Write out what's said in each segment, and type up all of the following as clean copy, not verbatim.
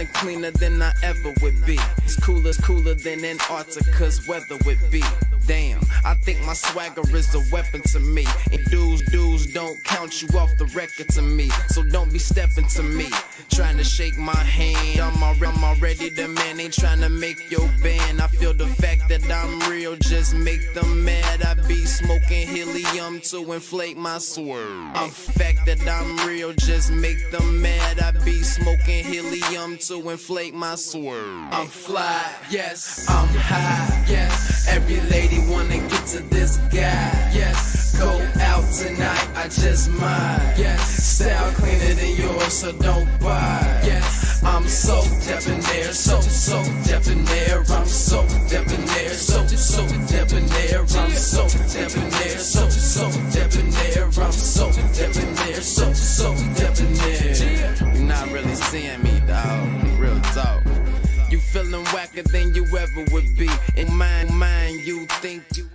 feeling cleaner than I ever would be. It's cooler than Antarctica's weather would be. Damn, I think my swagger is a weapon to me. And dudes don't count you off the record to me. So don't be stepping to me, trying to shake my hand. I'm already the man, ain't trying to make your band. I feel the fact that I'm real just make them mad. I be smoking helium to inflate my swerve. The fact that I'm real just make them mad. I be smoking helium to inflate my swerve. I'm fly, yes, I'm high, yes. Every lady wanna get to this guy, yes. Go out tonight, I just might, yes. Style cleaner than yours, so don't buy, yes. I'm so debonair, so debonair. I'm so debonair, so debonair. I'm so debonair, so debonair. I'm so debonair, so debonair. You're not really seeing me, dog. Real talk. You feeling whacker than you ever would be. In mind, you think you.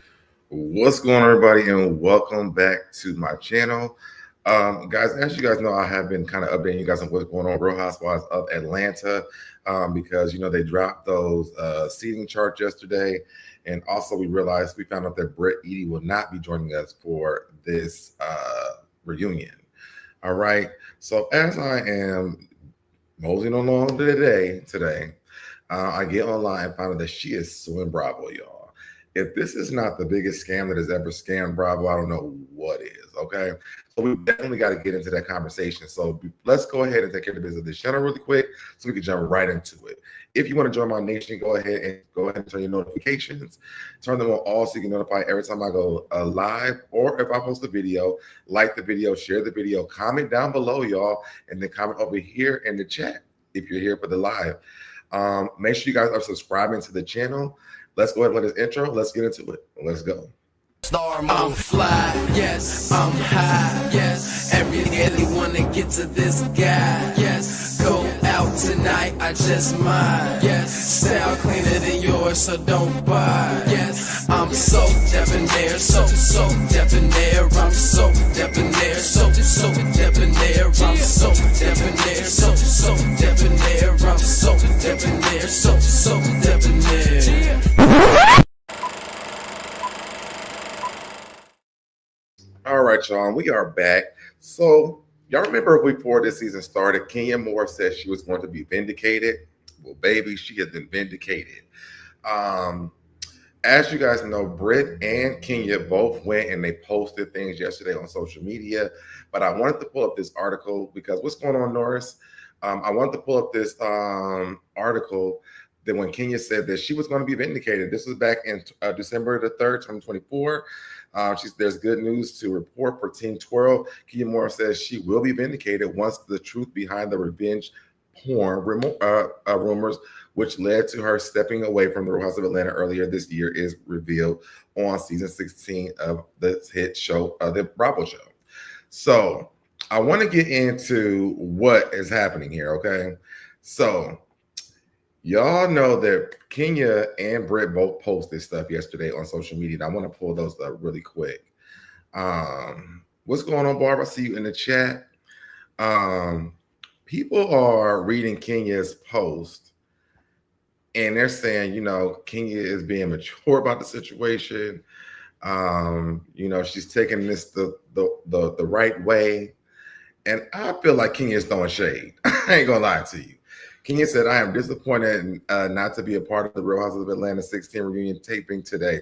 What's going on, everybody, and welcome back to my channel. Guys, as you guys know, I have been kind of updating you guys on what's going on Real Housewives of Atlanta because, you know, they dropped those seating charts yesterday. And also we found out that Brit Eady will not be joining us for this reunion. All right. So as I am moseying along today, I get online and find out that she is suing Bravo, y'all. If this is not the biggest scam that has ever scammed Bravo, I don't know what is, okay? So we definitely got to get into that conversation. So let's go ahead and take care of the business of this channel really quick so we can jump right into it. If you want to join my nation, go ahead and turn your notifications. Turn them on all so you can notify every time I go live or if I post a video. Like the video, share the video, comment down below, y'all, and then comment over here in the chat if you're here for the live. Make sure you guys are subscribing to the channel. Let's go ahead and let this intro. Let's get into it. Let's go. I'm fly, yes, I'm high, yes. Every daily wanna get to this guy, yes. Go out tonight, I just might, yes. Style cleaner than yours, so don't buy, yes. I'm so debonair, so debonair. I'm so debonair, so debonair. I'm so debonair, so debonair. I'm so debonair, so debonair. All right, y'all, we are back. So y'all remember before this season started, Kenya Moore said she was going to be vindicated. Well, baby, she has been vindicated. As you guys know, Brit and Kenya both went and they posted things yesterday on social media. But I wanted to pull up this article because what's going on, Norris? I wanted to pull up this article that when Kenya said that she was going to be vindicated. This was back in December the 3rd, 2024. There's good news to report for Team Twirl. Kenya Moore says she will be vindicated once the truth behind the revenge porn rumors, which led to her stepping away from the Real Housewives of Atlanta earlier this year, is revealed on season 16 of the hit show, the Bravo show. So I want to get into what is happening here, okay? So y'all know that Kenya and Brit both posted stuff yesterday on social media. And I want to pull those up really quick. What's going on, Barb? I see you in the chat. People are reading Kenya's post, and they're saying, you know, Kenya is being mature about the situation. You know, she's taking this the right way. And I feel like Kenya is throwing shade. I ain't gonna lie to you. Kenya said, I am disappointed not to be a part of the Real Housewives of Atlanta 16 reunion taping today.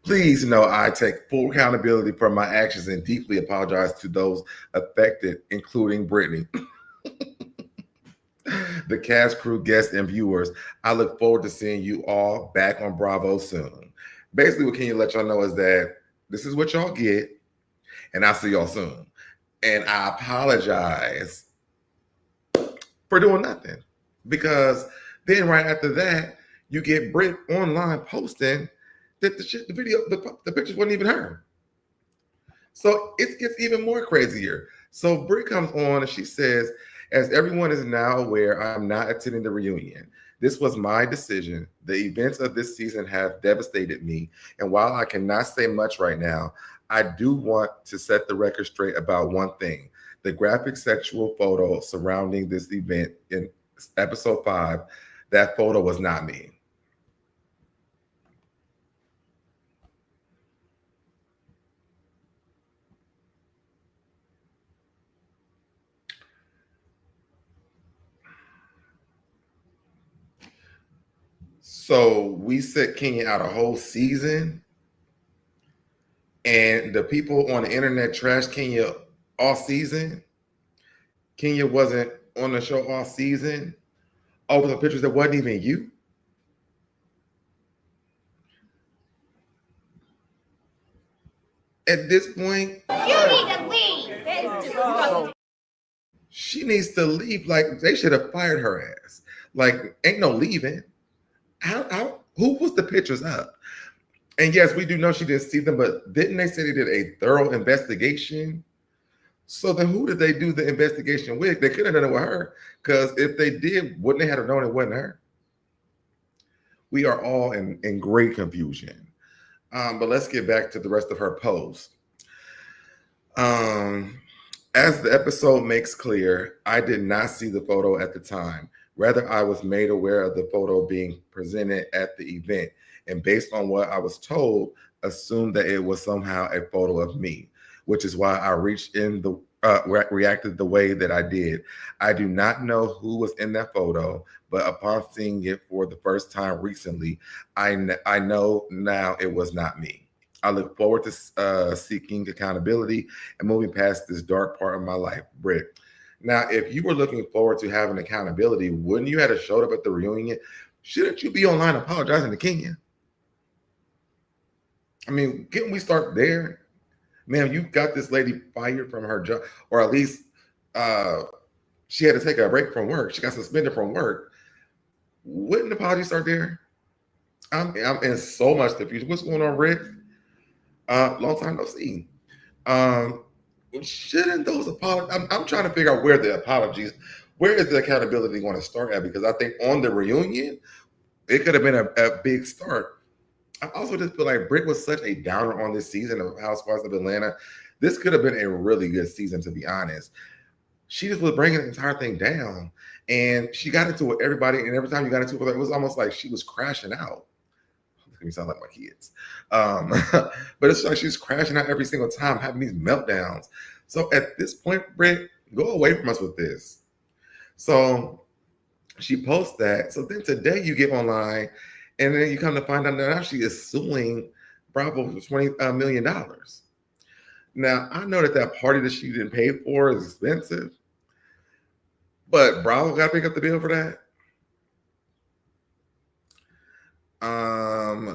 Please know I take full accountability for my actions and deeply apologize to those affected, including Brittany, the cast, crew, guests, and viewers. I look forward to seeing you all back on Bravo soon. Basically, what Kenya let y'all know is that this is what y'all get, and I'll see y'all soon. And I apologize for doing nothing, because then right after that, you get Brit online posting that the pictures wasn't even her. So it gets even more crazier. So Brit comes on and she says, as everyone is now aware, I am not attending the reunion. This was my decision. The events of this season have devastated me. And while I cannot say much right now, I do want to set the record straight about one thing. the graphic sexual photo surrounding this event in episode 5, that photo was not me. So we set Kenya out a whole season, and the people on the internet trashed Kenya all season. Kenya wasn't on the show all season over the pictures that wasn't even you. At this point, you need to leave. she needs to leave. Like, they should have fired her ass. Like, ain't no leaving. Who was the pictures up? And yes, we do know she didn't see them, but didn't they say they did a thorough investigation? So then who did they do the investigation with? They could have done it with her, because if they did, wouldn't they have known it wasn't her? We are all in great confusion. But let's get back to the rest of her post. As the episode makes clear, I did not see the photo at the time. Rather, I was made aware of the photo being presented at the event, and based on what I was told, assumed that it was somehow a photo of me, which is why I reacted the way that I did. I do not know who was in that photo, but upon seeing it for the first time recently, I know now it was not me. I look forward to seeking accountability and moving past this dark part of my life, Brit. Now, if you were looking forward to having accountability, wouldn't you have showed up at the reunion? Shouldn't you be online apologizing to Kenya? I mean, can't we start there? Man, you got this lady fired from her job, or at least she had to take a break from work. She got suspended from work. Wouldn't the apology start there? I'm in so much confusion. What's going on, Rick? Long time no see. Shouldn't those apologies? I'm trying to figure out where the apologies, where is the accountability going to start at? Because I think on the reunion, it could have been a big start. I also just feel like Brit was such a downer on this season of Housewives of Atlanta. This could have been a really good season, to be honest. She just was bringing the entire thing down, and she got into it with everybody. And every time you got into it, it was almost like she was crashing out. Make me sound like my kids, but it's like she's crashing out every single time, having these meltdowns. So at this point, Brit, go away from us with this. So she posts that. So then today you get online, and then you come to find out that now she is suing Bravo for $20 million. Now, I know that party that she didn't pay for is expensive, but Bravo got to pick up the bill for that. I'm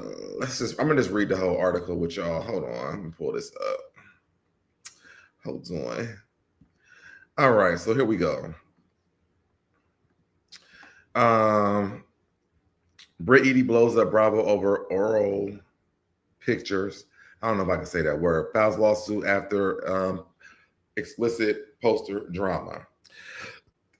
gonna just read the whole article with y'all. Hold on, let me pull this up. Hold on. All right, so here we go. Brit Eady blows up Bravo over oral pictures. I don't know if I can say that word. Files lawsuit after explicit poster drama.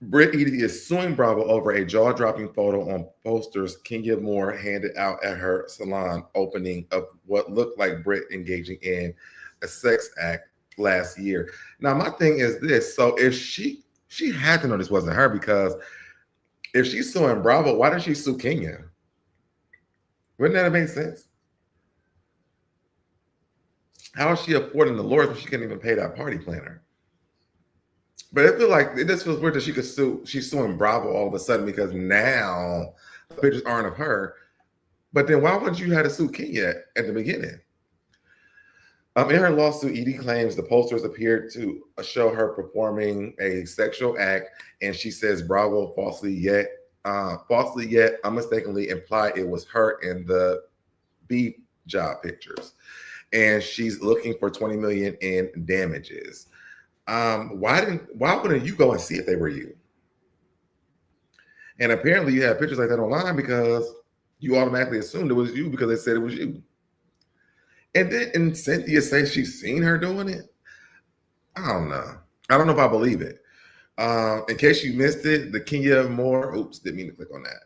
Brit Eady is suing Bravo over a jaw-dropping photo on posters Kenya Moore handed out at her salon opening of what looked like Brit engaging in a sex act last year. Now, my thing is this. So if she had to know this wasn't her, because if she's suing Bravo, why didn't she sue Kenya? Wouldn't that have made sense? How is she affording the lawyers when she can't even pay that party planner? But I feel like it just feels weird that she's suing Bravo all of a sudden, because now the pictures aren't of her. But then why wouldn't you have to sue Kenya at the beginning? In her lawsuit, Eady claims the posters appeared to show her performing a sexual act, and she says Bravo falsely yet unmistakably implied it was her in the B job pictures, and she's looking for $20 million in damages. Why wouldn't you go and see if they were you? And apparently you have pictures like that online because you automatically assumed it was you because they said it was you. And then Cynthia says she's seen her doing it. I don't know. I don't know if I believe it. In case you missed it, the Kenya Moore, didn't mean to click on that.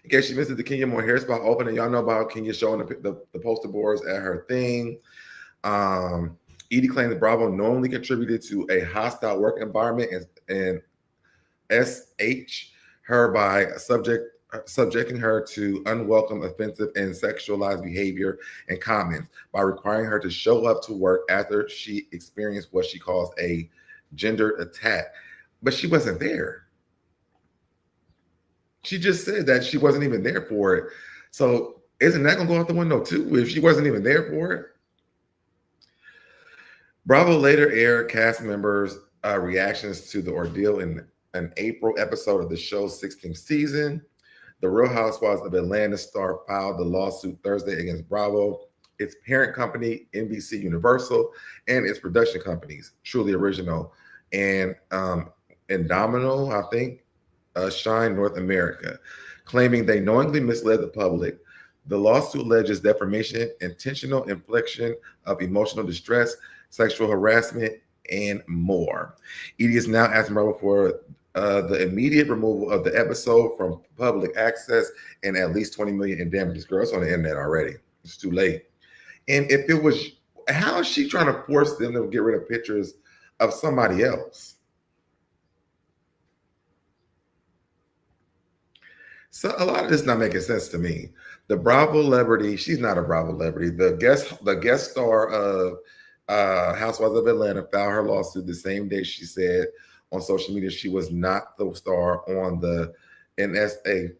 In case you missed it, the Kenya Moore hair spa open, and y'all know about Kenya showing the poster boards at her thing. Eady claimed that Bravo knowingly contributed to a hostile work environment and SH her by subjecting her to unwelcome, offensive, and sexualized behavior and comments by requiring her to show up to work after she experienced what she calls a gendered attack. But she wasn't there. She just said that she wasn't even there for it. So isn't that going to go out the window too if she wasn't even there for it? Bravo later aired cast members' reactions to the ordeal in an April episode of the show's 16th season. The Real Housewives of Atlanta star filed the lawsuit Thursday against Bravo, its parent company, NBC Universal, and its production companies, Truly Original and Domino, I think, Shine North America, claiming they knowingly misled the public. The lawsuit alleges defamation, intentional infliction of emotional distress, sexual harassment, and more. Eady is now asking Bravo for the immediate removal of the episode from public access and at least $20 million in damages. Girl, it's on the internet already. It's too late. And if it was, how is she trying to force them to get rid of pictures of somebody else? So a lot of this not making sense to me. The Bravo celebrity, she's not a Bravo celebrity. The guest star of Housewives of Atlanta filed her lawsuit the same day she said on social media she was not the star on the NSA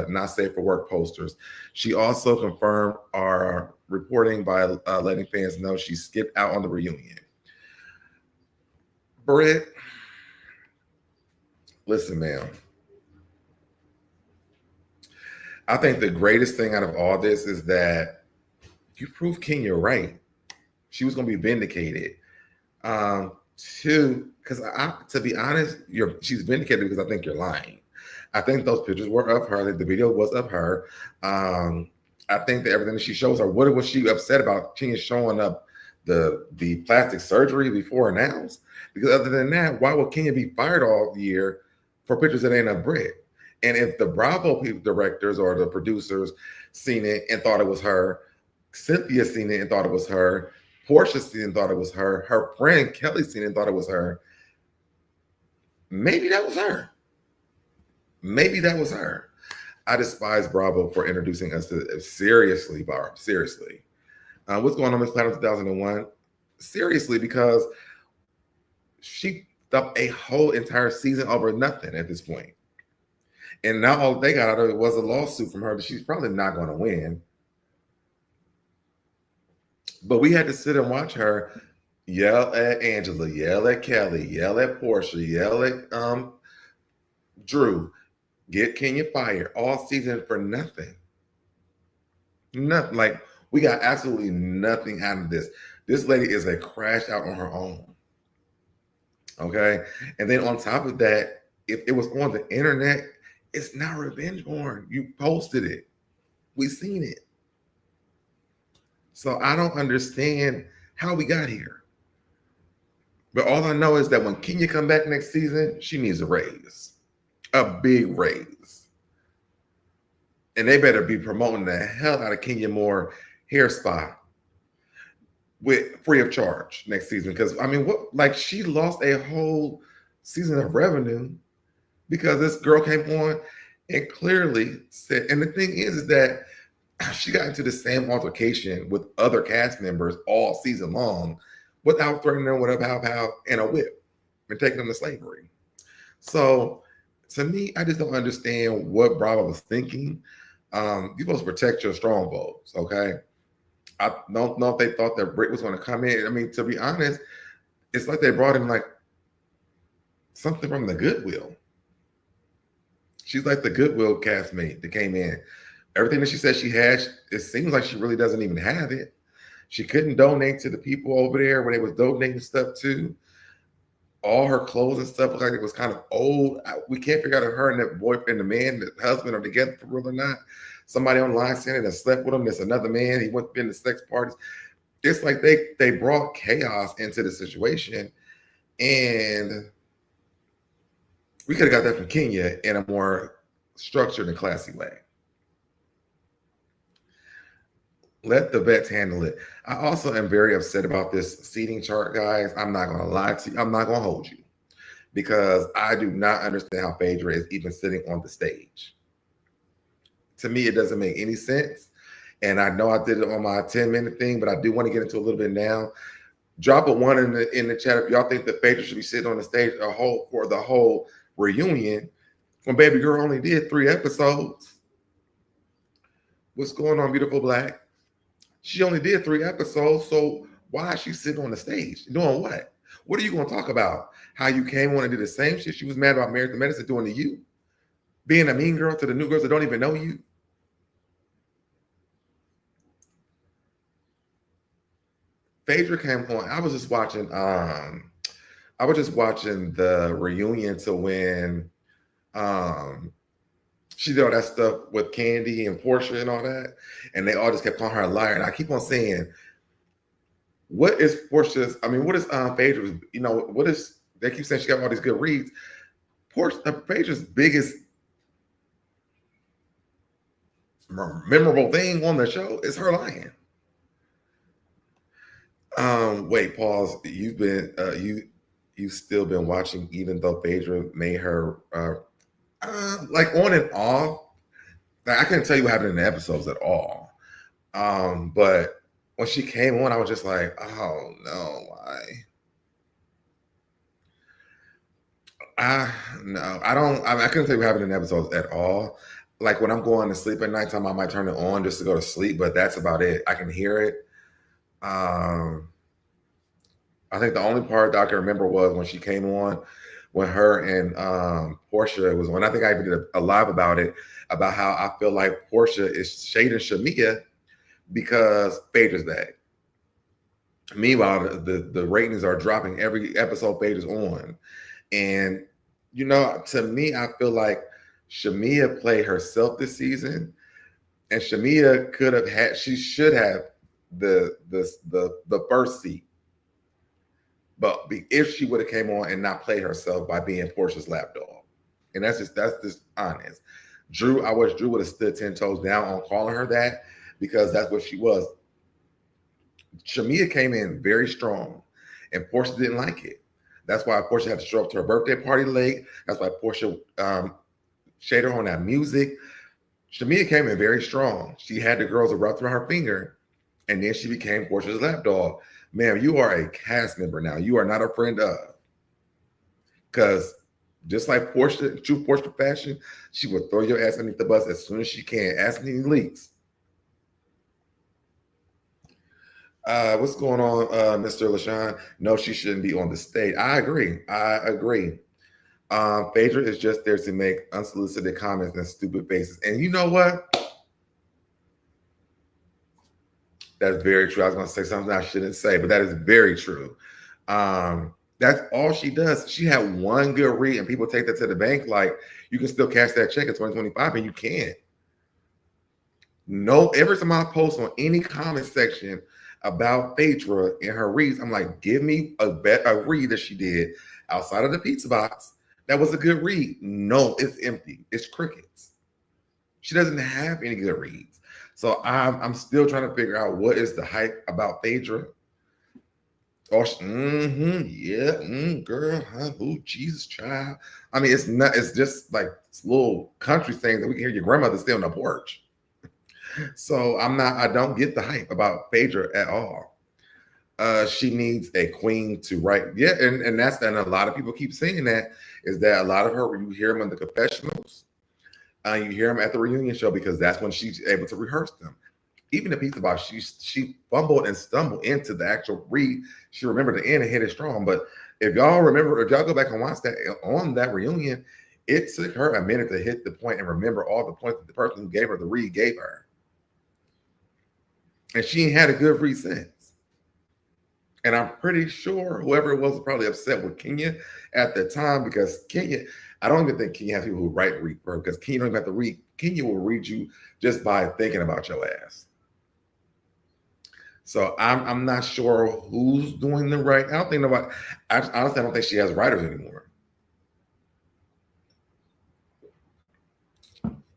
not safe for work posters. She also confirmed our reporting by letting fans know she skipped out on the reunion. Brit, listen, ma'am. I think the greatest thing out of all this is that you proved Kenya right. She was going to be vindicated. Because to be honest, she's vindicated because I think you're lying. I think those pictures were of her. I think the video was of her. I think that everything that she shows her, what was she upset about? Kenya showing up the plastic surgery before announced? Because other than that, why would Kenya be fired all year for pictures that ain't of Brit? And if the Bravo directors or the producers seen it and thought it was her, Cynthia seen it and thought it was her, Portia seen it and thought it was her, her friend Kelly seen it and thought it was her, maybe that was her. Maybe that was her. I despise Bravo for introducing us to seriously, Barb. Seriously. What's going on with Planet 2001? Seriously, because she dumped a whole entire season over nothing at this point. And now all they got out of it was a lawsuit from her that she's probably not going to win. But we had to sit and watch her yell at Angela, yell at Kelly, yell at Portia, yell at Drew, get Kenya fired all season for nothing. Nothing. Like, we got absolutely nothing out of this. This lady is a crash out on her own. Okay? And then on top of that, if it was on the internet, it's not revenge porn. You posted it. We seen it. So I don't understand how we got here. But all I know is that when Kenya come back next season, she needs a raise. A big raise. And they better be promoting the hell out of Kenya Moore hair spa with free of charge next season. Because I mean, what, like, she lost a whole season of revenue because this girl came on and clearly said, and the thing is that she got into the same altercation with other cast members all season long without threatening them with a pow and a whip and taking them to slavery. So to me, I just don't understand what Bravo was thinking. You're supposed to protect your strongholds, okay? I don't know if they thought that Brit was going to come in. I mean, to be honest, it's like they brought in like something from the Goodwill. She's like the Goodwill castmate that came in. Everything that she said she had, it seems like she really doesn't even have it. She couldn't donate to the people over there where they was donating stuff to. All her clothes and stuff looked like it was kind of old. We can't figure out if her and that boyfriend, the man, the husband are together for real or not. Somebody online saying that slept with him. There's another man. He went to sex parties. It's like they brought chaos into the situation. And we could have got that from Kenya in a more structured and classy way. Let the vets handle it. I also am very upset about this seating chart, guys. I'm not gonna lie to you. I'm not gonna hold you because I do not understand how Phaedra is even sitting on the stage. To me, it doesn't make any sense. And I know I did it on my 10-minute thing, but I do want to get into a little bit now. Drop a one in the chat if y'all think that Phaedra should be sitting on the stage for the whole reunion when Baby Girl only did 3 episodes. What's going on, beautiful black? She only did 3 episodes, so why is she sitting on the stage? Doing what? What are you going to talk about? How you came on and did the same shit she was mad about Married to Medicine doing to you? Being a mean girl to the new girls that don't even know you? Phaedra came on. I was just watching the reunion to when she did all that stuff with Candy and Portia and all that, and they all just kept calling her a liar. And I keep on saying, what is Portia's? I mean, what is Phaedra's? You know, what is? They keep saying she got all these good reads. Phaedra's biggest memorable thing on the show is her lying. Wait, pause. You've still been watching, even though Phaedra made her like on and off. Like, I couldn't tell you what happened in the episodes at all. But when she came on, I was just like, oh no, why? I couldn't tell you what happened in the episodes at all. Like when I'm going to sleep at nighttime, I might turn it on just to go to sleep, but that's about it. I can hear it. I think the only part that I can remember was when she came on, when her and Portia was on. I think I even did a live about it, about how I feel like Portia is shading Shamia because Phaedra's back. Meanwhile, the ratings are dropping every episode Phaedra's on. And, you know, to me, I feel like Shamia played herself this season. And Shamia she should have the first seat. But if she would have came on and not played herself by being Portia's lapdog. And that's just honest. I wish Drew would have stood 10 toes down on calling her that, because that's what she was. Shamia came in very strong and Portia didn't like it. That's why Portia had to show up to her birthday party late. That's why Portia shaded her on that music. Shamia came in very strong. She had the girls rub through her finger, and then she became Portia's lapdog. Ma'am, you are a cast member now. You are not a friend of. Because just like Portia, true Portia fashion, she will throw your ass underneath the bus as soon as she can. Ask any leaks. What's going on, Mr. LaShawn? No, she shouldn't be on the stage. I agree. Phaedra is just there to make unsolicited comments and stupid faces. And you know what? That's very true. I was going to say something I shouldn't say, but that is very true. That's all she does. She had one good read, and people take that to the bank. Like, you can still cash that check in 2025, and you can't. No, every time I post on any comment section about Phaedra and her reads, I'm like, give me a read that she did outside of the pizza box. That was a good read. No, it's empty. It's crickets. She doesn't have any good reads. So I'm still trying to figure out what is the hype about Phaedra. Oh, girl, huh? Ooh, Jesus, child. I mean, it's just like little country things that we can hear your grandmother stay on the porch. So I don't get the hype about Phaedra at all. She needs a queen to write. Yeah, and a lot of people keep saying that, is that a lot of her, you hear them in the confessionals, you hear them at the reunion show, because that's when she's able to rehearse them. Even the pizza box, she fumbled and stumbled into the actual read. She remembered the end and hit it strong. But if y'all go back and watch that on that reunion, it took her a minute to hit the point and remember all the points that the person who gave her the read gave her. And she ain't had a good read since. And I'm pretty sure whoever it was probably upset with Kenya at the time, because Kenya, I don't even think Kenya has people who read for her, because Kenya don't even have to read. Kenya will read you just by thinking about your ass. So I'm not sure who's doing the right. I don't think nobody. Honestly, I don't think she has writers anymore.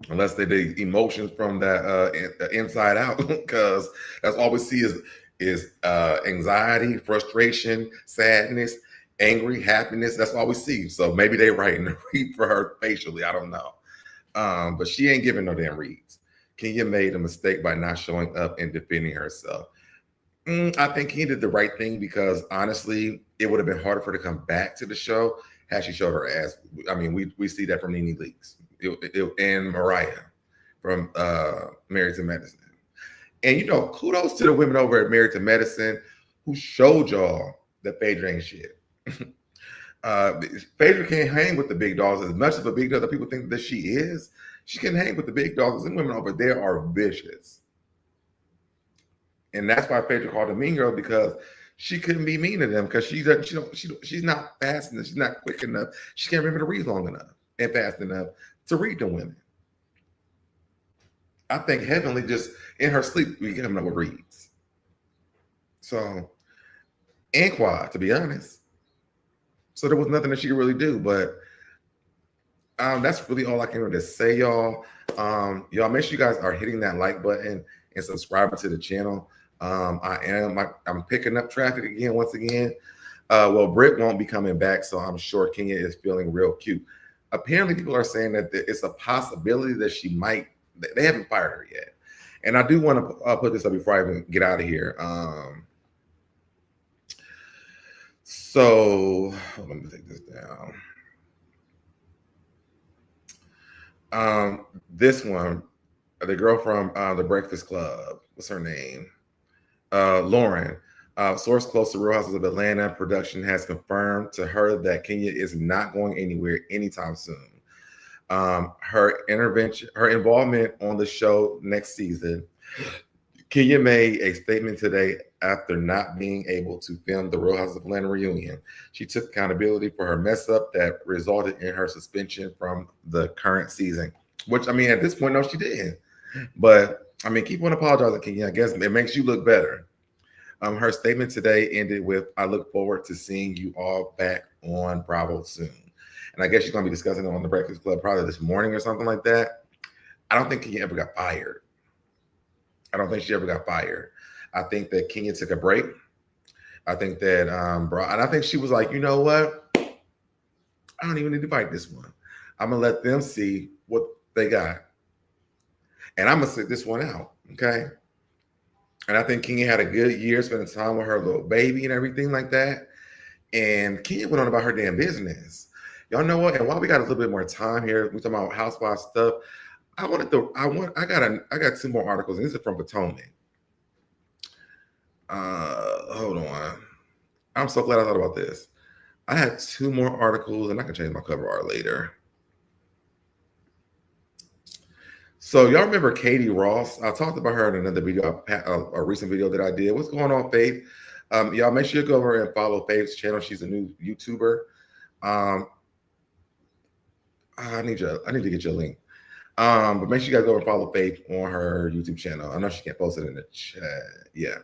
unless they did emotions from that inside out, because that's all we see is anxiety, frustration, sadness, angry, happiness. That's all we see. So maybe they writing the read for her facially. I don't know. But she ain't giving no damn reads. Kenya made a mistake by not showing up and defending herself. I think he did the right thing, because honestly, it would have been harder for her to come back to the show had she showed her ass. I mean, we see that from Nene Leakes and Mariah from Married to Medicine. And you know, kudos to the women over at Married to Medicine who showed y'all that Phaedra ain't shit. Phaedra can't hang with the big dogs as much as the big dog that people think that she is. She can hang with the big dogs, and women over there are vicious. And that's why Phaedra called her mean girl, because she couldn't be mean to them, because she's not fast enough, she's not quick enough, she can't remember to read long enough and fast enough to read the women. I think Heavenly just in her sleep we get him up with reads. So, and Quad, to be honest. So there was nothing that she could really do, but that's really all I can really say, y'all. Y'all make sure you guys are hitting that like button and subscribing to the channel. I'm picking up traffic again, once again. Well, Brit won't be coming back, so I'm sure Kenya is feeling real cute. Apparently, people are saying that it's a possibility that she might. They haven't fired her yet, and I do want to put this up before I even get out of here. So let me take this down. This one, the girl from the Breakfast Club, what's her name? Lauren. Source close to Real Housewives of Atlanta production has confirmed to her that Kenya is not going anywhere anytime soon. Her involvement on the show next season. Kenya made a statement today after not being able to film the Real Housewives of Atlanta reunion. She took accountability for her mess up that resulted in her suspension from the current season. Which, I mean, at this point, no, she didn't. But I mean, keep on apologizing, Kenya. I guess it makes you look better. Her statement today ended with, "I look forward to seeing you all back on Bravo soon." And I guess she's going to be discussing it on the Breakfast Club probably this morning or something like that. I don't think Kenya ever got fired. I don't think she ever got fired. I think that Kenya took a break. I think that, and I think she was like, you know what? I don't even need to fight this one. I'm going to let them see what they got. And I'm going to sit this one out, okay? And I think Kenya had a good year spending time with her little baby and everything like that. And Kenya went on about her damn business. Y'all know what? And while we got a little bit more time here, we're talking about housewife stuff. I got two more articles, and this is from Potomac. Hold on. I'm so glad I thought about this. I had two more articles, and I can change my cover art later. So y'all remember Katie Ross? I talked about her in another video, a recent video that I did. What's going on, Faith? Y'all make sure you go over and follow Faith's channel. She's a new YouTuber. I need to get your link. But make sure you guys go and follow Faith on her YouTube channel. I know she can't post it in the chat. Yeah.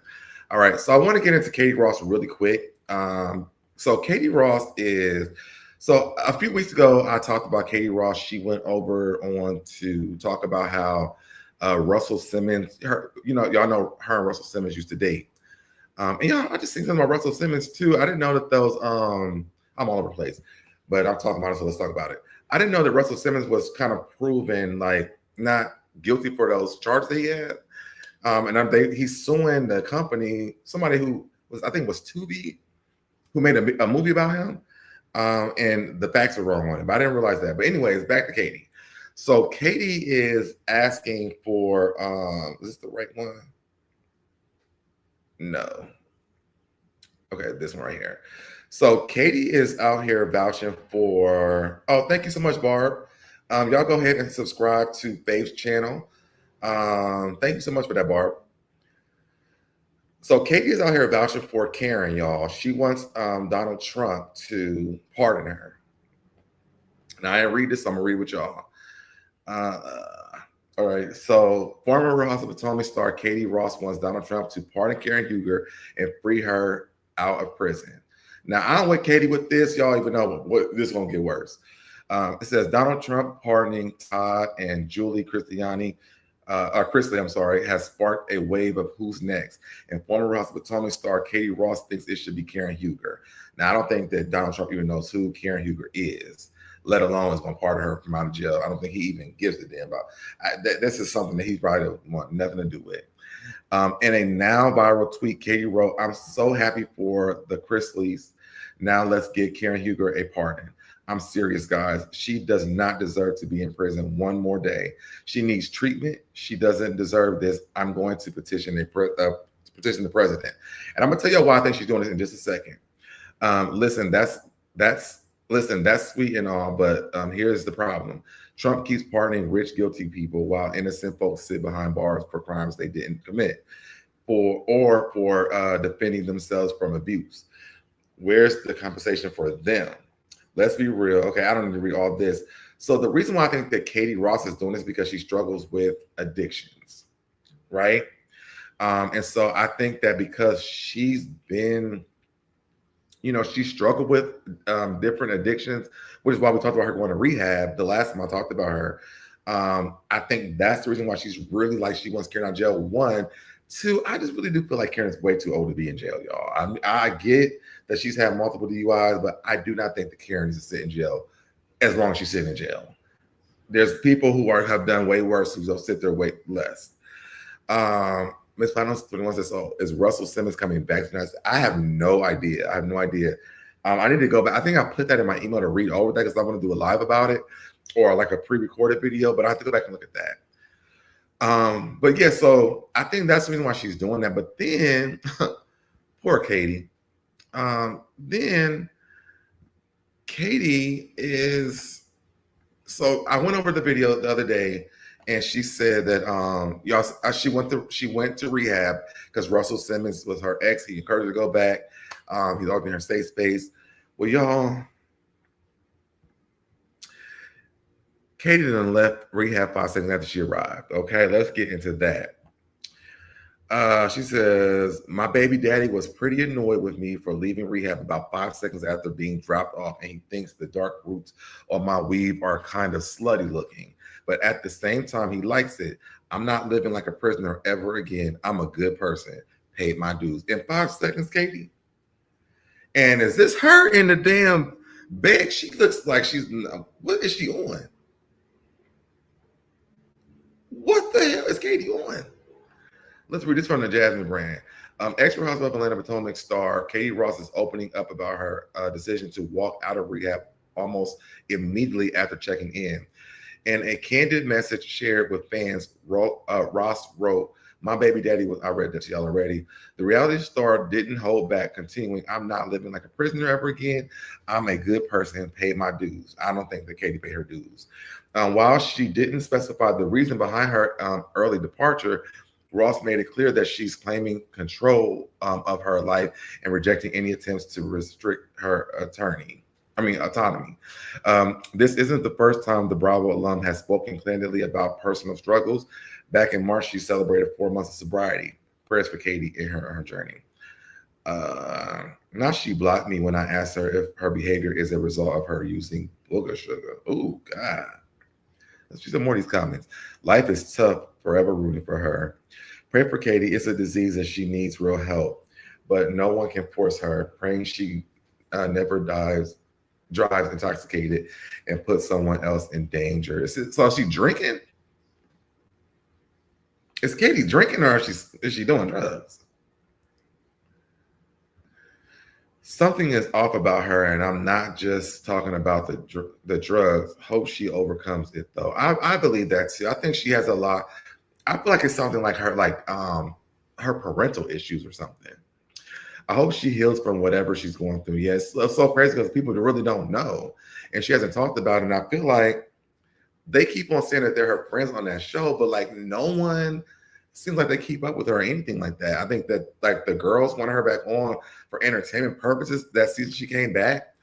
All right. So I want to get into Katie Ross really quick. So Katie Ross so a few weeks ago, I talked about Katie Ross. She went over on to talk about how Russell Simmons, y'all know her and Russell Simmons used to date. And I just think something about Russell Simmons too. I didn't know that those, I'm all over the place, but I'm talking about it, so let's talk about it. I didn't know that Russell Simmons was kind of proven like not guilty for those charges that he had. And he's suing the company, somebody who was, I think was Tubi, who made a movie about him. And the facts are wrong on it, but I didn't realize that. But anyways, back to Katie. So Katie is asking for, is this the right one? No. Okay, this one right here. So Katie is out here vouching for, thank you so much, Barb. Y'all go ahead and subscribe to Faith's channel. Thank you so much for that, Barb. So Katie is out here vouching for Karen, y'all. She wants Donald Trump to pardon her. Now, I didn't read this, so I'm going to read with y'all. All right. So former Real Housewives of Potomac star Katie Ross wants Donald Trump to pardon Karen Huger and free her out of prison. Now, I don't want Katie with this, y'all, even know what this is going to get worse. It says Donald Trump pardoning Todd and Julie Christiani, Chrisley, I'm sorry, has sparked a wave of who's next. And former House of Potomac star Katie Ross thinks it should be Karen Huger. Now, I don't think that Donald Trump even knows who Karen Huger is, let alone is going to pardon her from out of jail. I don't think he even gives a damn about. This is something that he's probably want nothing to do with. In a now viral tweet, Katie wrote, "I'm so happy for the Chrisleys. Now let's give Karen Huger a pardon. I'm serious, guys. She does not deserve to be in prison one more day. She needs treatment. She doesn't deserve this. I'm going to petition the president." And I'm gonna tell you why I think she's doing this in just a second. Listen, that's sweet and all, but here's the problem. Trump keeps pardoning rich, guilty people while innocent folks sit behind bars for crimes they didn't commit, or for defending themselves from abuse. Where's the compensation for them? Let's be real. Okay, I don't need to read all this. So the reason why I think that Katie Ross is doing this is because she struggles with addictions, right? And so I think that because she's been, she struggled with different addictions, which is why we talked about her going to rehab the last time I talked about her. I think that's the reason why she's really like she wants Karen out of jail. One, two, I just really do feel like Karen's way too old to be in jail, y'all. I get that she's had multiple DUIs, but I do not think that Karen needs to sit in jail as long as she's sitting in jail. There's people who have done way worse who don't sit there way less. Miss Finals 21 says, "So is Russell Simmons coming back tonight?" I have no idea. I need to go back. I think I put that in my email to read over that because I want to do a live about it or like a pre-recorded video, but I have to go back and look at that. But yeah, so I think that's the reason why she's doing that. But then, poor Katie. Then Katie is. So I went over the video the other day, and she said that she went to rehab because Russell Simmons was her ex. He encouraged her to go back. He's always been her safe space. Well, y'all, Katie done left rehab 5 seconds after she arrived. Okay, let's get into that. She says, "My baby daddy was pretty annoyed with me for leaving rehab about 5 seconds after being dropped off, and he thinks the dark roots of my weave are kind of slutty looking. But at the same time, he likes it. I'm not living like a prisoner ever again. I'm a good person. Paid my dues." In 5 seconds, Katie? And is this her in the damn bed? She looks like what is she on? What the hell is Katie on? Let's read this from the Jasmine brand. Ex-Real Housewives of Atlanta Potomac star Katie Ross is opening up about her decision to walk out of rehab almost immediately after checking in. In a candid message shared with fans, Ross wrote, "My baby daddy was," I read that to y'all already. "The reality star didn't hold back, continuing, I'm not living like a prisoner ever again. I'm a good person and paid my dues." I don't think that Katie paid her dues. While she didn't specify the reason behind her early departure, Ross made it clear that she's claiming control of her life and rejecting any attempts to restrict her autonomy. This isn't the first time the Bravo alum has spoken candidly about personal struggles. Back in March, she celebrated 4 months of sobriety. Prayers for Katie in her journey. Now she blocked me when I asked her if her behavior is a result of her using booger sugar. Oh, God. Let's see some more of these comments. "Life is tough, forever rooting for her. Pray for Katie. It's a disease and she needs real help, but no one can force her. Praying she never drives intoxicated and puts someone else in danger." So is she drinking? Is Katie drinking or is she doing drugs? Something is off about her, and I'm not just talking about the drugs. Hope she overcomes it, though. I believe that too. I think she has a lot. I feel like it's something like her parental issues or something. I hope she heals from whatever she's going through. Yes, it's so crazy because people really don't know, and she hasn't talked about it. And I feel like they keep on saying that they're her friends on that show, but like no one seems like they keep up with her or anything like that. I think that like the girls wanted her back on for entertainment purposes that season she came back,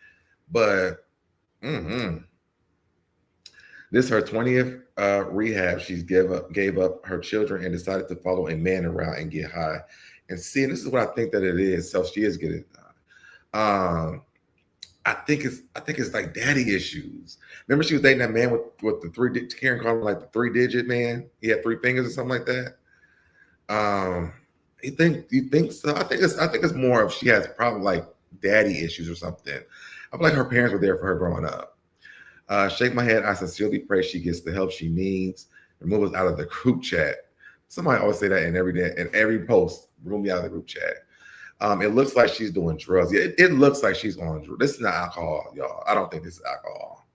but this is her 20th rehab. She gave up her children and decided to follow a man around and get high. And see, and this is what I think that it is. So she is getting. I think it's like daddy issues. Remember, she was dating that man with the three. Karen called him like the 3-digit man. He had 3 fingers or something like that. You think so? I think it's more of she has probably like daddy issues or something. I feel like her parents were there for her growing up. Shake my head. I sincerely pray she gets the help she needs. Remove us out of the group chat. Somebody always say that in every post. Remove me out of the group chat. It looks like she's doing drugs. Yeah, it looks like she's on drugs. This is not alcohol, y'all. I don't think this is alcohol.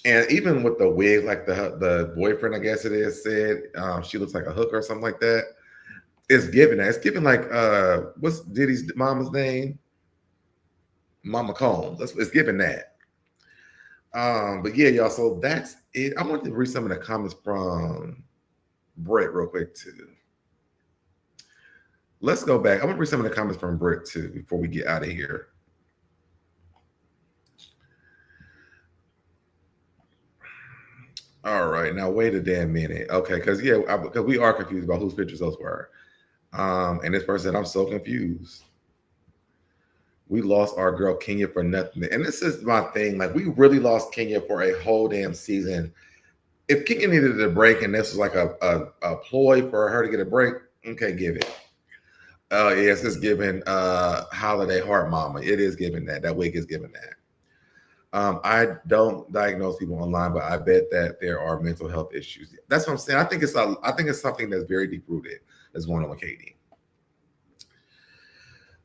And even with the wig, like the boyfriend, I guess it is, said she looks like a hooker or something like that. It's giving that. It's giving like what's Diddy's mama's name? Mama Combs. It's giving that. But yeah, y'all. So that's it. I wanted to read some of the comments from Brit real quick too. Let's go back. I want to read some of the comments from Brit too before we get out of here. All right, now wait a damn minute. Okay, because we are confused about whose pictures those were. And this person said, I'm so confused. We lost our girl Kenya for nothing. And this is my thing. Like, we really lost Kenya for a whole damn season. If Kenya needed a break and this was like a ploy for her to get a break, okay, give it. Yes, it's giving holiday heart mama. It is giving that. That wig is giving that. I don't diagnose people online, but I bet that there are mental health issues. That's what I'm saying. I think it's something that's very deep rooted that's going on with Katie.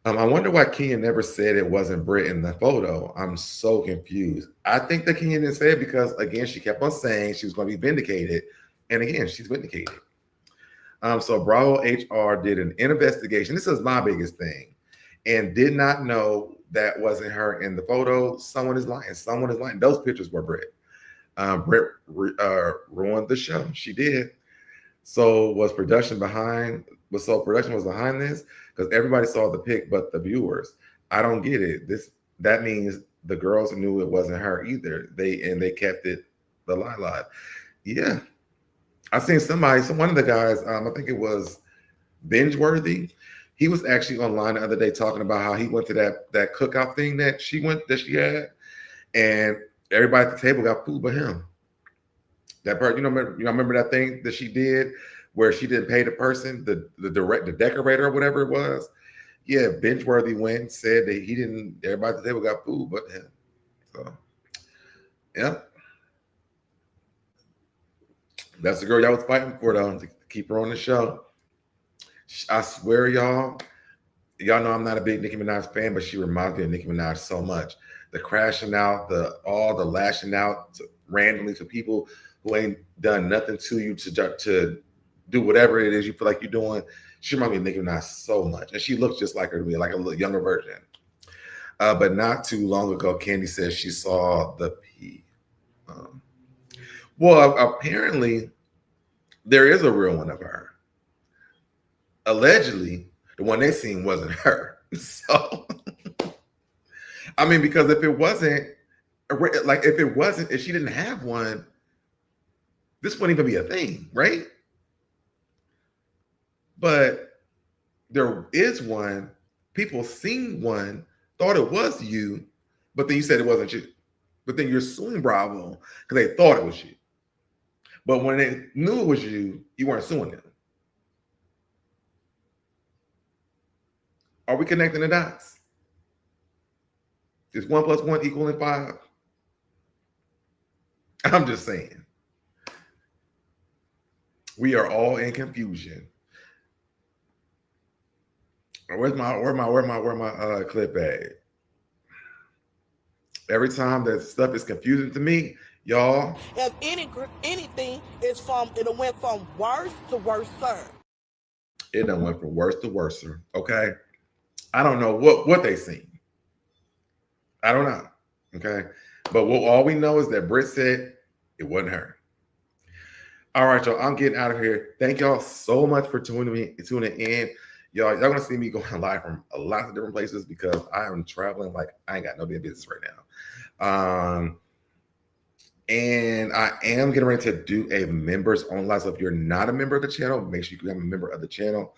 I wonder why Kenya never said it wasn't Brit in the photo. I'm so confused. I think that Kenya didn't say it because, again, she kept on saying she was going to be vindicated. And again, she's vindicated. So Bravo HR did an investigation. This is my biggest thing. And did not know that wasn't her in the photo. Someone is lying. Someone is lying. Those pictures were Brit. Brit ruined the show. She did. So production was behind this? Because everybody saw the pic but the viewers. I don't get it. That means the girls knew it wasn't her either. They kept it the lie live. Yeah. I seen one of the guys, I think it was Bingeworthy. He was actually online the other day talking about how he went to that cookout thing that she had, and everybody at the table got food but him. That part, remember that thing that she did where she didn't pay the person, the decorator or whatever it was. Yeah, Bingeworthy went and said that he didn't. Everybody at the table got food but him. So, yeah, that's the girl y'all was fighting for, though, to keep her on the show. I swear, y'all know I'm not a big Nicki Minaj fan, but she reminds me of Nicki Minaj so much. The crashing out, all the lashing out randomly to people who ain't done nothing to you to do whatever it is you feel like you're doing. She reminds me of Nicki Minaj so much. And she looks just like her to me, like a little younger version. But not too long ago, Candy says she saw the pee. Well, apparently there is a real one of her. Allegedly, the one they seen wasn't her. So, I mean, because if she didn't have one, this wouldn't even be a thing, right? But there is one. People seen one, thought it was you, but then you said it wasn't you. But then you're suing Bravo because they thought it was you. But when they knew it was you, you weren't suing them. Are we connecting the dots? Is 1 + 1 equaling 5? I'm just saying. We are all in confusion. Where's my clip at? Every time that stuff is confusing to me, y'all. If anything is it went from worse to worse, sir. It done went from worse to worse, okay? I don't know what they seen. I don't know, okay? But all we know is that Brit said it wasn't her. All right, y'all, I'm getting out of here. Thank y'all so much for tuning in. Y'all gonna see me going live from a lot of different places because I am traveling like I ain't got no damn business right now. And I am getting ready to do a members only. So if you're not a member of the channel, make sure you become a member of the channel.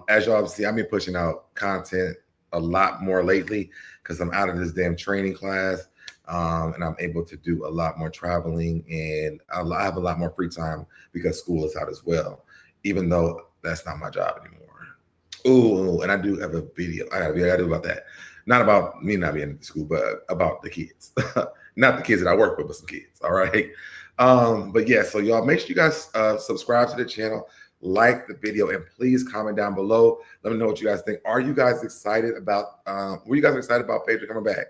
As y'all see, I've been pushing out content a lot more lately because I'm out of this damn training class. And I'm able to do a lot more traveling, and I have a lot more free time because school is out as well, even though that's not my job anymore. Oh, and I do have a video I gotta do about that. Not about me not being in school, but about the kids. Not the kids that I work with, but some kids. All right. But yeah, so y'all make sure you guys subscribe to the channel, like the video, and please comment down below. Let me know what you guys think. Are you guys excited about were you guys excited about Phaedra coming back?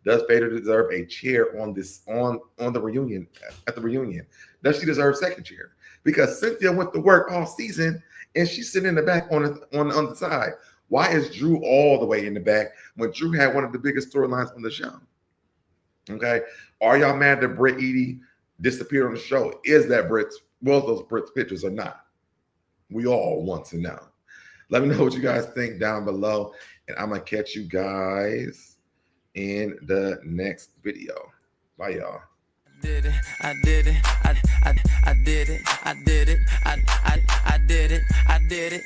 Does Phaedra deserve a chair on the reunion, at the reunion? Does she deserve second chair? Because Cynthia went to work all season and she's sitting in the back on the side. Why is Drew all the way in the back when Drew had one of the biggest storylines on the show? Okay. Are y'all mad that Brit Eady disappeared on the show? Is that Brit's, well, those Brit's pictures or not? We all want to know. Let me know what you guys think down below, and I'm going to catch you guys in the next video. Bye, y'all. Did it, I did it, I did it, I did it, I did it, I did it, I did it,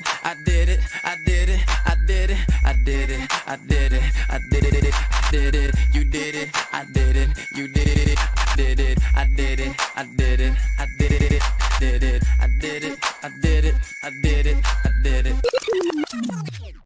I did it, I did it, I did it, I did it, I did it, did it, you did it, I did it, you did it, did it, I did it, I did it, I did it, did it, I did it, I did it, I did it, I did it.